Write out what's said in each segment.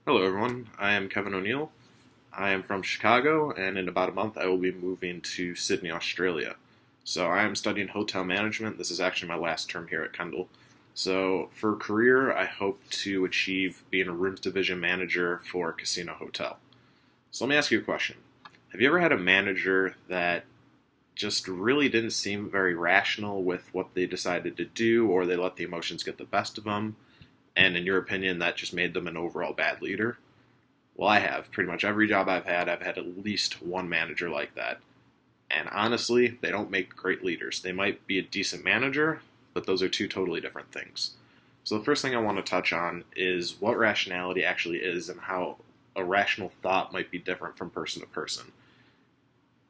Hello, everyone. I am Kevin O'Neill. I am from Chicago, and in about a month, I will be moving to Sydney, Australia. So, I am studying hotel management. This is actually my last term here at Kendall. So, for career, I hope to achieve being a rooms division manager for a casino hotel. So, let me ask you a question. Have you ever had a manager that just really didn't seem very rational with what they decided to do, or they let the emotions get the best of them? And in your opinion, that just made them an overall bad leader? Well, I have. Pretty much every job I've had at least one manager like that. And honestly, they don't make great leaders. They might be a decent manager, but those are two totally different things. So the first thing I want to touch on is what rationality actually is and how a rational thought might be different from person to person.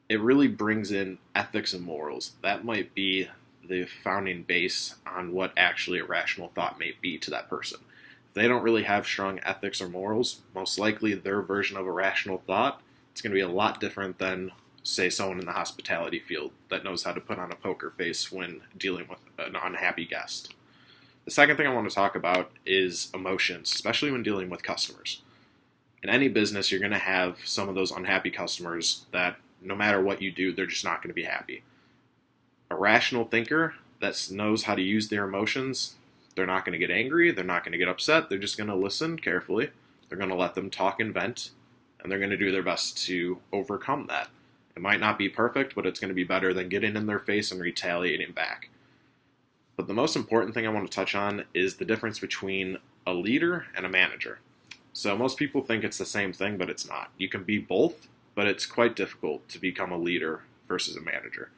It really brings in ethics and morals. That might be the founding base on what actually a rational thought may be to that person. If they don't really have strong ethics or morals, most likely their version of a rational thought is going to be a lot different than, say, someone in the hospitality field that knows how to put on a poker face when dealing with an unhappy guest. The second thing I want to talk about is emotions, especially when dealing with customers. In any business, you're going to have some of those unhappy customers that no matter what you do, they're just not going to be happy. A rational thinker that knows how to use their emotions, they're not going to get angry, they're not going to get upset, they're just going to listen carefully, they're going to let them talk and vent, and they're going to do their best to overcome that. It might not be perfect, but it's going to be better than getting in their face and retaliating back. But the most important thing I want to touch on is the difference between a leader and a manager. So most people think it's the same thing, but it's not. You can be both, but it's quite difficult to become a leader versus a manager.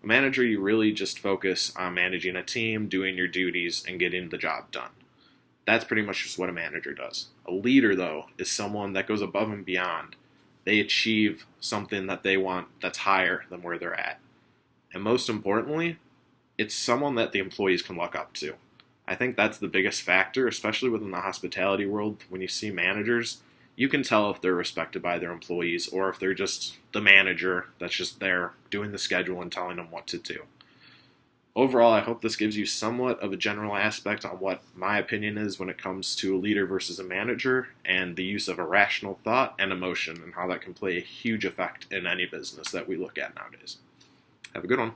A manager, you really just focus on managing a team, doing your duties, and getting the job done. That's pretty much just what a manager does. A leader, though, is someone that goes above and beyond. They achieve something that they want that's higher than where they're at. And most importantly, it's someone that the employees can look up to. I think that's the biggest factor, especially within the hospitality world. When you see managers, you can tell if they're respected by their employees or if they're just the manager that's just there doing the schedule and telling them what to do. Overall, I hope this gives you somewhat of a general aspect on what my opinion is when it comes to a leader versus a manager and the use of a rational thought and emotion and how that can play a huge effect in any business that we look at nowadays. Have a good one.